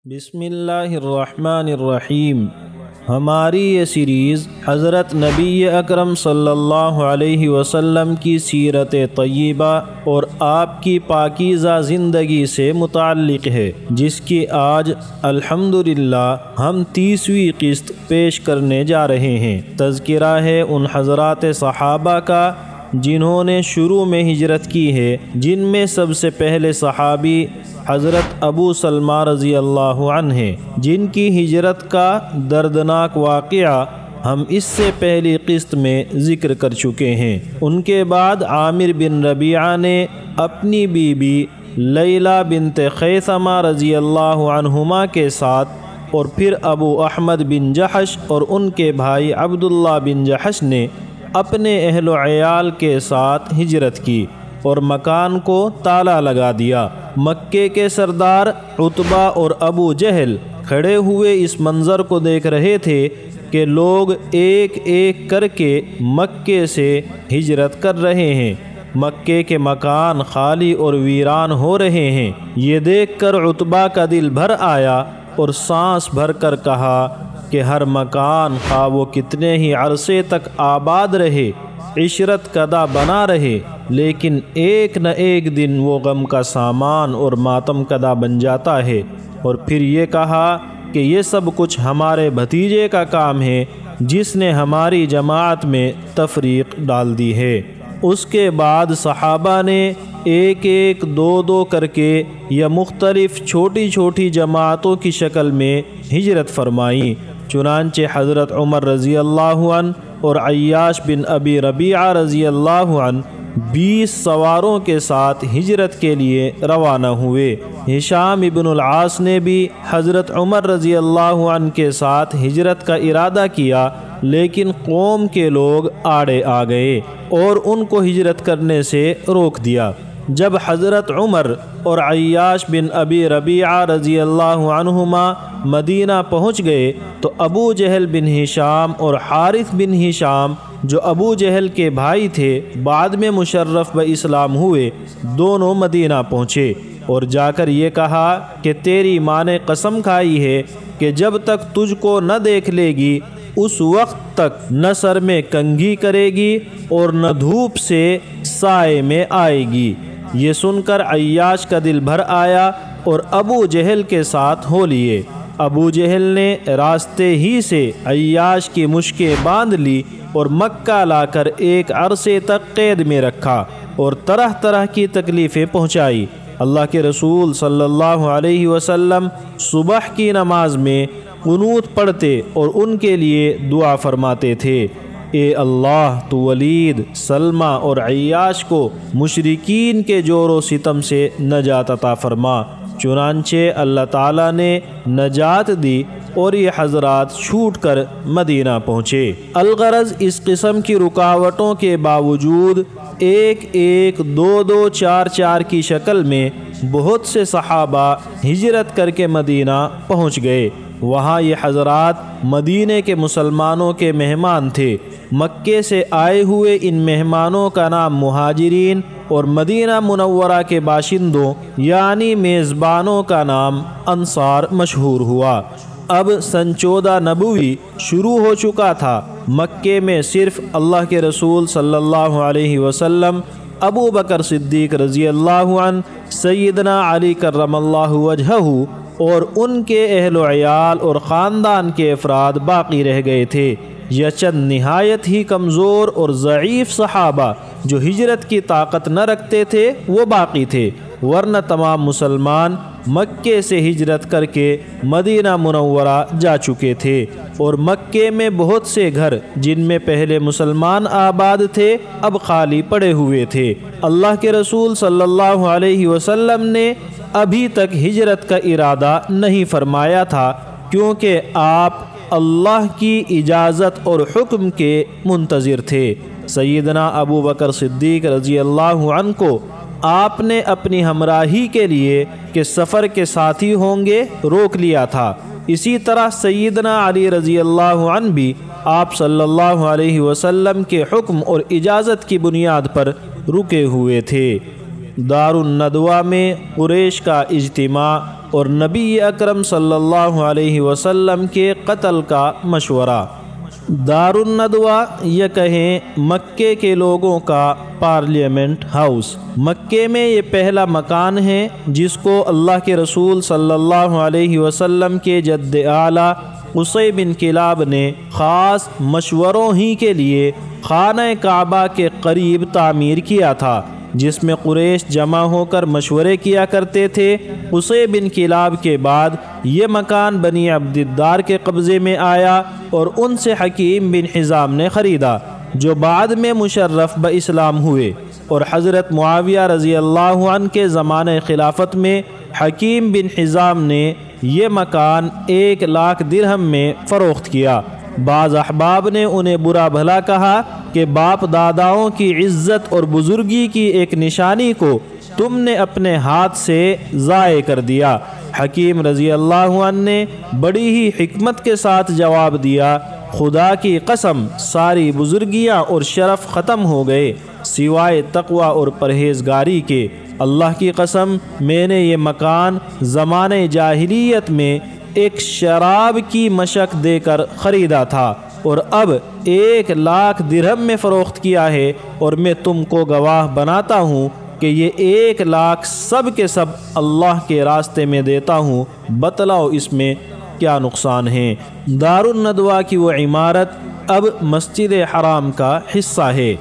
بسم اللہ الرحمن الرحیم۔ ہماری یہ سیریز حضرت نبی اکرم صلی اللہ علیہ وسلم کی سیرت طیبہ اور آپ کی پاکیزہ زندگی سے متعلق ہے، جس کی آج الحمدللہ ہم 30ویں قسط پیش کرنے جا رہے ہیں۔ تذکرہ ہے ان حضرات صحابہ کا جنہوں نے شروع میں ہجرت کی ہے، جن میں سب سے پہلے صحابی حضرت ابو سلمہ رضی اللہ عنہ ہیں، جن کی ہجرت کا دردناک واقعہ ہم اس سے پہلی قسط میں ذکر کر چکے ہیں۔ ان کے بعد عامر بن ربیعہ نے اپنی بیوی لیلہ بنت خیثمہ رضی اللہ عنہما کے ساتھ، اور پھر ابو احمد بن جحش اور ان کے بھائی عبداللہ بن جحش نے اپنے اہل و عیال کے ساتھ ہجرت کی اور مکان کو تالا لگا دیا۔ مکے کے سردار عتبہ اور ابو جہل کھڑے ہوئے اس منظر کو دیکھ رہے تھے کہ لوگ ایک ایک کر کے مکے سے ہجرت کر رہے ہیں، مکے کے مکان خالی اور ویران ہو رہے ہیں۔ یہ دیکھ کر عتبہ کا دل بھر آیا اور سانس بھر کر کہا کہ ہر مکان خواہ وہ کتنے ہی عرصے تک آباد رہے، عشرت کدہ بنا رہے، لیکن ایک نہ ایک دن وہ غم کا سامان اور ماتم کدہ بن جاتا ہے۔ اور پھر یہ کہا کہ یہ سب کچھ ہمارے بھتیجے کا کام ہے، جس نے ہماری جماعت میں تفریق ڈال دی ہے۔ اس کے بعد صحابہ نے ایک ایک دو دو کر کے یا مختلف چھوٹی چھوٹی جماعتوں کی شکل میں ہجرت فرمائی۔ چنانچہ حضرت عمر رضی اللہ عنہ اور عیاش بن ابی ربیعہ رضی اللہ عنہ 20 سواروں کے ساتھ ہجرت کے لیے روانہ ہوئے۔ ہشام ابن العاص نے بھی حضرت عمر رضی اللہ عنہ کے ساتھ ہجرت کا ارادہ کیا، لیکن قوم کے لوگ آڑے آ گئے اور ان کو ہجرت کرنے سے روک دیا۔ جب حضرت عمر اور عیاش بن ابی ربیعہ رضی اللہ عنہما مدینہ پہنچ گئے تو ابو جہل بن ہشام اور حارث بن ہشام، جو ابو جہل کے بھائی تھے، بعد میں مشرف باسلام ہوئے، دونوں مدینہ پہنچے اور جا کر یہ کہا کہ تیری ماں نے قسم کھائی ہے کہ جب تک تجھ کو نہ دیکھ لے گی اس وقت تک نہ سر میں کنگھی کرے گی اور نہ دھوپ سے سائے میں آئے گی۔ یہ سن کر عیاش کا دل بھر آیا اور ابو جہل کے ساتھ ہو لیے۔ ابو جہل نے راستے ہی سے عیاش کی مشکیں باندھ لی اور مکہ لا کر ایک عرصے تک قید میں رکھا اور طرح طرح کی تکلیفیں پہنچائی۔ اللہ کے رسول صلی اللہ علیہ وسلم صبح کی نماز میں قنوت پڑھتے اور ان کے لیے دعا فرماتے تھے، اے اللہ تو ولید، سلمہ اور عیاش کو مشرکین کے جور و ستم سے نجات عطا فرما۔ چنانچہ اللہ تعالیٰ نے نجات دی اور یہ حضرات چھوٹ کر مدینہ پہنچے۔ الغرض اس قسم کی رکاوٹوں کے باوجود ایک ایک دو دو چار چار کی شکل میں بہت سے صحابہ ہجرت کر کے مدینہ پہنچ گئے۔ وہاں یہ حضرات مدینے کے مسلمانوں کے مہمان تھے۔ مکے سے آئے ہوئے ان مہمانوں کا نام مہاجرین اور مدینہ منورہ کے باشندوں یعنی میزبانوں کا نام انصار مشہور ہوا۔ اب سن 14 نبوی شروع ہو چکا تھا۔ مکے میں صرف اللہ کے رسول صلی اللہ علیہ وسلم، ابو بکر صدیق رضی اللہ عنہ، سیدنا علی کرم اللہ وجہہ اور ان کے اہل و عیال اور خاندان کے افراد باقی رہ گئے تھے، یا چند نہایت ہی کمزور اور ضعیف صحابہ جو ہجرت کی طاقت نہ رکھتے تھے وہ باقی تھے، ورنہ تمام مسلمان مکے سے ہجرت کر کے مدینہ منورہ جا چکے تھے، اور مکے میں بہت سے گھر جن میں پہلے مسلمان آباد تھے اب خالی پڑے ہوئے تھے۔ اللہ کے رسول صلی اللہ علیہ وسلم نے ابھی تک ہجرت کا ارادہ نہیں فرمایا تھا، کیونکہ آپ اللہ کی اجازت اور حکم کے منتظر تھے۔ سیدنا ابو بکر صدیق رضی اللہ عنہ کو آپ نے اپنی ہمراہی کے لیے کہ سفر کے ساتھی ہوں گے روک لیا تھا۔ اسی طرح سیدنا علی رضی اللہ عنہ بھی آپ صلی اللہ علیہ وسلم کے حکم اور اجازت کی بنیاد پر رکے ہوئے تھے۔ دار الندوہ میں قریش کا اجتماع اور نبی اکرم صلی اللہ علیہ وسلم کے قتل کا مشورہ۔ دار الندوہ یہ کہیں مکے کے لوگوں کا پارلیمنٹ ہاؤس۔ مکے میں یہ پہلا مکان ہے جس کو اللہ کے رسول صلی اللہ علیہ وسلم کے جد اعلیٰ قصی بن کلاب نے خاص مشوروں ہی کے لیے خانہ کعبہ کے قریب تعمیر کیا تھا، جس میں قریش جمع ہو کر مشورے کیا کرتے تھے۔ قصی بن کلاب کے بعد یہ مکان بنی عبد الدار کے قبضے میں آیا اور ان سے حکیم بن حزام نے خریدا، جو بعد میں مشرف باسلام ہوئے، اور حضرت معاویہ رضی اللہ عنہ کے زمانہ خلافت میں حکیم بن حزام نے یہ مکان 1,00,000 درہم میں فروخت کیا۔ بعض احباب نے انہیں برا بھلا کہا کہ باپ داداؤں کی عزت اور بزرگی کی ایک نشانی کو تم نے اپنے ہاتھ سے ضائع کر دیا۔ حکیم رضی اللہ عنہ نے بڑی ہی حکمت کے ساتھ جواب دیا، خدا کی قسم ساری بزرگیاں اور شرف ختم ہو گئے سوائے تقوی اور پرہیزگاری کے۔ اللہ کی قسم میں نے یہ مکان زمانے جاہلیت میں ایک شراب کی مشق دے کر خریدا تھا اور اب 1,00,000 درہم میں فروخت کیا ہے، اور میں تم کو گواہ بناتا ہوں کہ یہ 1,00,000 سب کے سب اللہ کے راستے میں دیتا ہوں، بتلاؤ اس میں کیا نقصان ہے۔ دار الندوہ کی وہ عمارت اب مسجد حرام کا حصہ ہے۔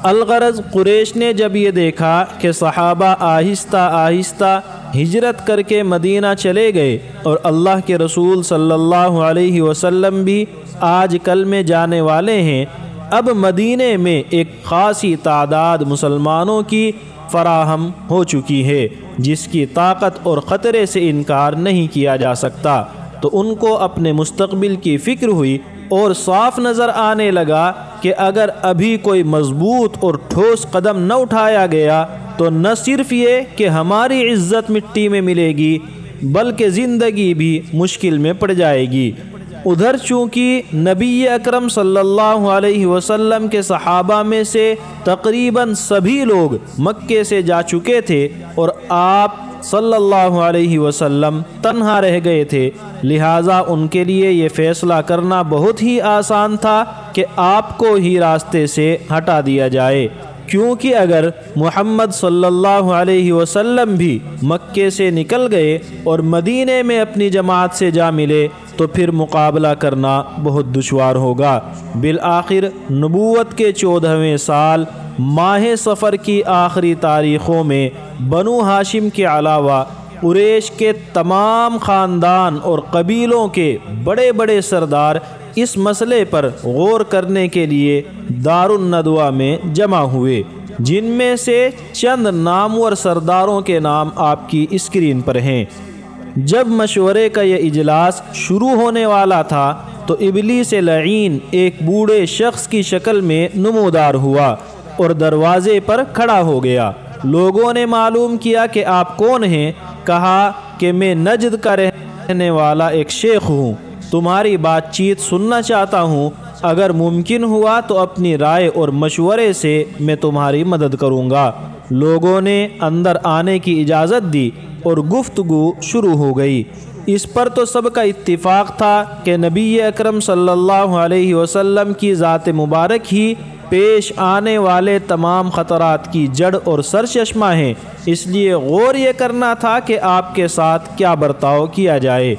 الغرض قریش نے جب یہ دیکھا کہ صحابہ آہستہ آہستہ ہجرت کر کے مدینہ چلے گئے اور اللہ کے رسول صلی اللہ علیہ وسلم بھی آج کل میں جانے والے ہیں، اب مدینے میں ایک خاصی تعداد مسلمانوں کی فراہم ہو چکی ہے جس کی طاقت اور خطرے سے انکار نہیں کیا جا سکتا، تو ان کو اپنے مستقبل کی فکر ہوئی اور صاف نظر آنے لگا کہ اگر ابھی کوئی مضبوط اور ٹھوس قدم نہ اٹھایا گیا تو نہ صرف یہ کہ ہماری عزت مٹی میں ملے گی بلکہ زندگی بھی مشکل میں پڑ جائے گی۔ ادھر چونکہ نبی اکرم صلی اللہ علیہ وسلم کے صحابہ میں سے تقریباً سبھی لوگ مکے سے جا چکے تھے اور آپ صلی اللہ علیہ وسلم تنہا رہ گئے تھے، لہٰذا ان کے لیے یہ فیصلہ کرنا بہت ہی آسان تھا کہ آپ کو ہی راستے سے ہٹا دیا جائے، کیونکہ اگر محمد صلی اللہ علیہ وسلم بھی مکے سے نکل گئے اور مدینے میں اپنی جماعت سے جا ملے تو پھر مقابلہ کرنا بہت دشوار ہوگا۔ بالآخر نبوت کے 14ویں سال ماہ صفر کی آخری تاریخوں میں بنو ہاشم کے علاوہ قریش کے تمام خاندان اور قبیلوں کے بڑے بڑے سردار اس مسئلے پر غور کرنے کے لیے دار الندوہ میں جمع ہوئے، جن میں سے چند نامور سرداروں کے نام آپ کی اسکرین پر ہیں۔ جب مشورے کا یہ اجلاس شروع ہونے والا تھا تو ابلیس لعین ایک بوڑھے شخص کی شکل میں نمودار ہوا اور دروازے پر کھڑا ہو گیا۔ لوگوں نے معلوم کیا کہ آپ کون ہیں، کہا کہ میں نجد کا رہنے والا ایک شیخ ہوں، تمہاری بات چیت سننا چاہتا ہوں، اگر ممکن ہوا تو اپنی رائے اور مشورے سے میں تمہاری مدد کروں گا۔ لوگوں نے اندر آنے کی اجازت دی اور گفتگو شروع ہو گئی۔ اس پر تو سب کا اتفاق تھا کہ نبی اکرم صلی اللہ علیہ وسلم کی ذات مبارک ہی پیش آنے والے تمام خطرات کی جڑ اور سرچشمہ ہیں، اس لیے غور یہ کرنا تھا کہ آپ کے ساتھ کیا برتاؤ کیا جائے۔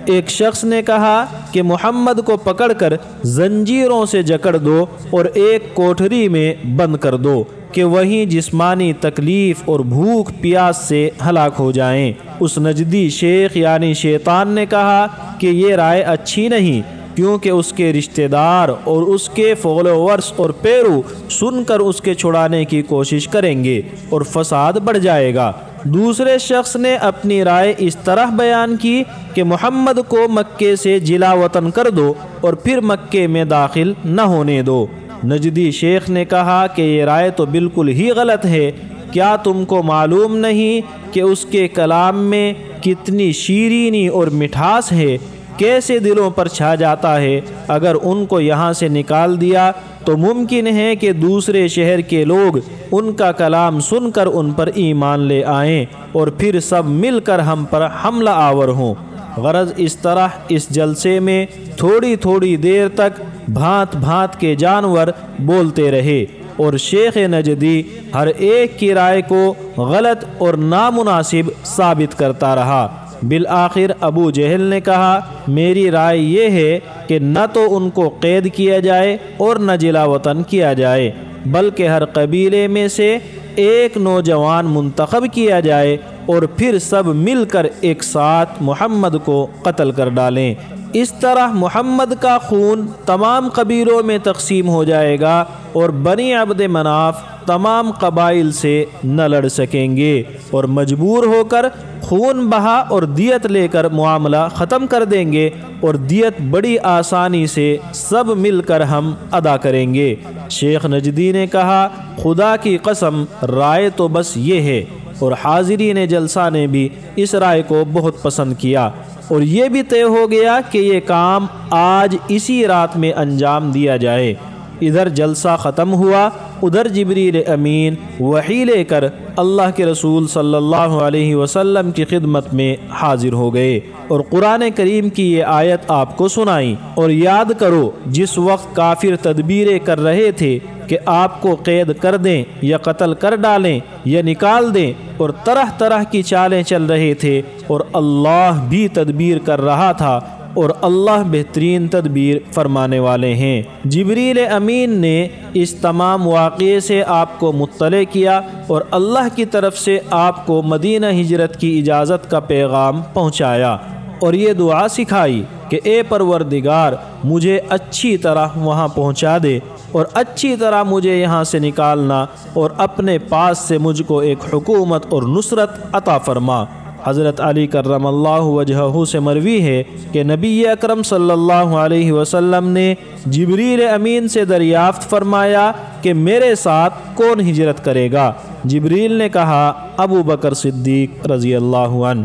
ایک شخص نے کہا کہ محمد کو پکڑ کر زنجیروں سے جکڑ دو اور ایک کوٹھری میں بند کر دو کہ وہیں جسمانی تکلیف اور بھوک پیاس سے ہلاک ہو جائیں۔ اس نجدی شیخ یعنی شیطان نے کہا کہ یہ رائے اچھی نہیں، کیونکہ اس کے رشتہ دار اور اس کے فالوورز اور پیرو سن کر اس کے چھڑانے کی کوشش کریں گے اور فساد بڑھ جائے گا۔ دوسرے شخص نے اپنی رائے اس طرح بیان کی کہ محمد کو مکے سے جلا وطن کر دو اور پھر مکے میں داخل نہ ہونے دو۔ نجدی شیخ نے کہا کہ یہ رائے تو بالکل ہی غلط ہے، کیا تم کو معلوم نہیں کہ اس کے کلام میں کتنی شیرینی اور مٹھاس ہے، کیسے دلوں پر چھا جاتا ہے، اگر ان کو یہاں سے نکال دیا تو ممکن ہے کہ دوسرے شہر کے لوگ ان کا کلام سن کر ان پر ایمان لے آئیں اور پھر سب مل کر ہم پر حملہ آور ہوں۔ غرض اس طرح اس جلسے میں تھوڑی تھوڑی دیر تک بھانت بھانت کے جانور بولتے رہے اور شیخ نجدی ہر ایک کی رائے کو غلط اور نامناسب ثابت کرتا رہا۔ بالآخر ابو جہل نے کہا، میری رائے یہ ہے کہ نہ تو ان کو قید کیا جائے اور نہ جلا وطن کیا جائے، بلکہ ہر قبیلے میں سے ایک نوجوان منتخب کیا جائے اور پھر سب مل کر ایک ساتھ محمد کو قتل کر ڈالیں۔ اس طرح محمد کا خون تمام قبیلوں میں تقسیم ہو جائے گا اور بنی عبد مناف تمام قبائل سے نہ لڑ سکیں گے اور مجبور ہو کر خون بہا اور دیت لے کر معاملہ ختم کر دیں گے، اور دیت بڑی آسانی سے سب مل کر ہم ادا کریں گے۔ شیخ نجدی نے کہا، خدا کی قسم رائے تو بس یہ ہے، اور حاضرین جلسہ نے بھی اس رائے کو بہت پسند کیا، اور یہ بھی طے ہو گیا کہ یہ کام آج اسی رات میں انجام دیا جائے۔ ادھر جلسہ ختم ہوا، ادھر جبریل امین وحی لے کر اللہ کے رسول صلی اللہ علیہ وسلم کی خدمت میں حاضر ہو گئے اور قرآن کریم کی یہ آیت آپ کو سنائی، اور یاد کرو جس وقت کافر تدبیریں کر رہے تھے کہ آپ کو قید کر دیں یا قتل کر ڈالیں یا نکال دیں، اور طرح طرح کی چالیں چل رہے تھے، اور اللہ بھی تدبیر کر رہا تھا، اور اللہ بہترین تدبیر فرمانے والے ہیں۔ جبریل امین نے اس تمام واقعے سے آپ کو مطلع کیا اور اللہ کی طرف سے آپ کو مدینہ ہجرت کی اجازت کا پیغام پہنچایا، اور یہ دعا سکھائی کہ اے پروردگار مجھے اچھی طرح وہاں پہنچا دے اور اچھی طرح مجھے یہاں سے نکالنا، اور اپنے پاس سے مجھ کو ایک حکومت اور نصرت عطا فرما۔ حضرت علی کرم اللہ وجہہ سے مروی ہے کہ نبی اکرم صلی اللہ علیہ وسلم نے جبریل امین سے دریافت فرمایا کہ میرے ساتھ کون ہجرت کرے گا؟ جبریل نے کہا، ابو بکر صدیق رضی اللہ عنہ۔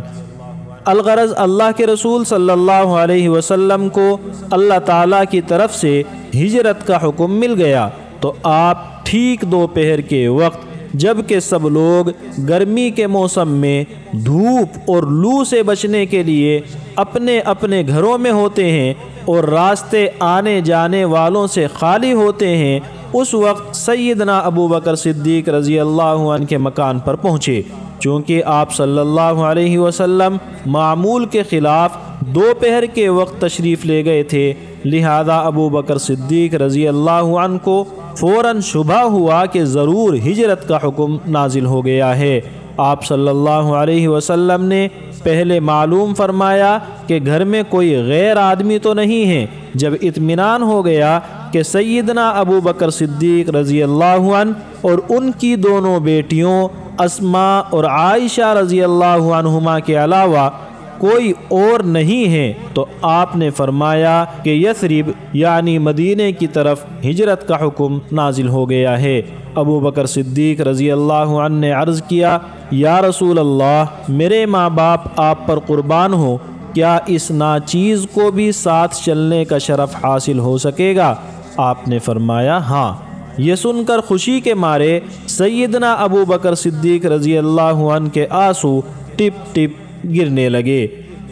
الغرض اللہ کے رسول صلی اللہ علیہ وسلم کو اللہ تعالیٰ کی طرف سے ہجرت کا حکم مل گیا، تو آپ ٹھیک دوپہر کے وقت جب کہ سب لوگ گرمی کے موسم میں دھوپ اور لو سے بچنے کے لیے اپنے اپنے گھروں میں ہوتے ہیں اور راستے آنے جانے والوں سے خالی ہوتے ہیں، اس وقت سیدنا ابو بکر صدیق رضی اللہ عنہ کے مکان پر پہنچے۔ چونکہ آپ صلی اللہ علیہ وسلم معمول کے خلاف دوپہر کے وقت تشریف لے گئے تھے، لہذا ابو بکر صدیق رضی اللہ عنہ کو فوراً شبہ ہوا کہ ضرور ہجرت کا حکم نازل ہو گیا ہے۔ آپ صلی اللہ علیہ وسلم نے پہلے معلوم فرمایا کہ گھر میں کوئی غیر آدمی تو نہیں ہے۔ جب اطمینان ہو گیا کہ سیدنا ابو بکر صدیق رضی اللہ عنہ اور ان کی دونوں بیٹیوں اسماء اور عائشہ رضی اللہ عنہما کے علاوہ کوئی اور نہیں ہے، تو آپ نے فرمایا کہ یثرب یعنی مدینے کی طرف ہجرت کا حکم نازل ہو گیا ہے۔ ابو بکر صدیق رضی اللہ عنہ نے عرض کیا، یا رسول اللہ، میرے ماں باپ آپ پر قربان ہوں، کیا اس ناچیز کو بھی ساتھ چلنے کا شرف حاصل ہو سکے گا؟ آپ نے فرمایا ہاں۔ یہ سن کر خوشی کے مارے سیدنا ابو بکر صدیق رضی اللہ عنہ کے آنسو ٹپ ٹپ گرنے لگے۔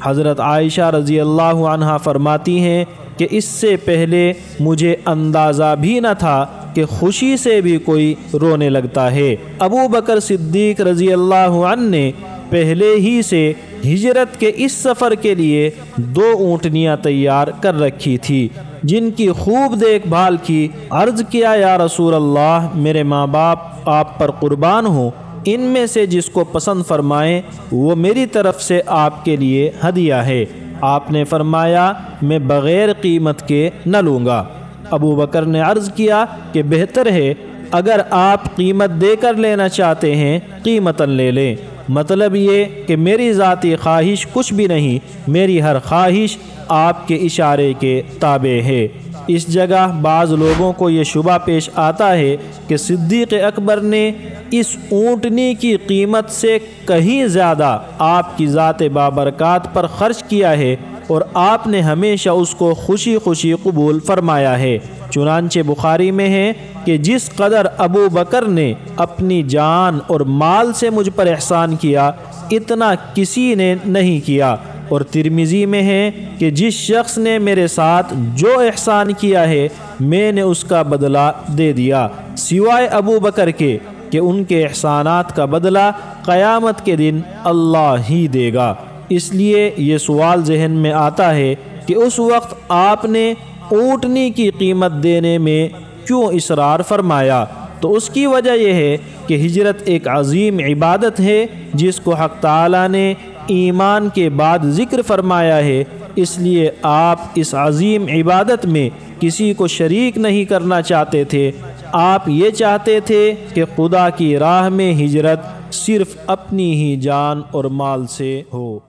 حضرت عائشہ رضی اللہ عنہا فرماتی ہیں کہ اس سے پہلے مجھے اندازہ بھی نہ تھا کہ خوشی سے بھی کوئی رونے لگتا ہے۔ ابو بکر صدیق رضی اللہ عنہ نے پہلے ہی سے ہجرت کے اس سفر کے لیے 2 اونٹنیاں تیار کر رکھی تھی، جن کی خوب دیکھ بھال کی۔ عرض کیا، یا رسول اللہ، میرے ماں باپ آپ پر قربان ہوں، ان میں سے جس کو پسند فرمائیں وہ میری طرف سے آپ کے لیے ہدیہ ہے۔ آپ نے فرمایا، میں بغیر قیمت کے نہ لوں گا۔ ابو بکر نے عرض کیا کہ بہتر ہے، اگر آپ قیمت دے کر لینا چاہتے ہیں قیمتاً لے لیں، مطلب یہ کہ میری ذاتی خواہش کچھ بھی نہیں، میری ہر خواہش آپ کے اشارے کے تابع ہے۔ اس جگہ بعض لوگوں کو یہ شبہ پیش آتا ہے کہ صدیق اکبر نے اس اونٹنی کی قیمت سے کہیں زیادہ آپ کی ذات بابرکات پر خرچ کیا ہے، اور آپ نے ہمیشہ اس کو خوشی خوشی قبول فرمایا ہے۔ چنانچہ بخاری میں ہے کہ جس قدر ابو بکر نے اپنی جان اور مال سے مجھ پر احسان کیا اتنا کسی نے نہیں کیا۔ اور ترمذی میں ہے کہ جس شخص نے میرے ساتھ جو احسان کیا ہے میں نے اس کا بدلہ دے دیا سوائے ابو بکر کے کہ ان کے احسانات کا بدلہ قیامت کے دن اللہ ہی دے گا۔ اس لیے یہ سوال ذہن میں آتا ہے کہ اس وقت آپ نے اونٹنی کی قیمت دینے میں کیوں اصرار فرمایا؟ تو اس کی وجہ یہ ہے کہ ہجرت ایک عظیم عبادت ہے جس کو حق تعالیٰ نے ایمان کے بعد ذکر فرمایا ہے، اس لیے آپ اس عظیم عبادت میں کسی کو شریک نہیں کرنا چاہتے تھے۔ آپ یہ چاہتے تھے کہ خدا کی راہ میں ہجرت صرف اپنی ہی جان اور مال سے ہو۔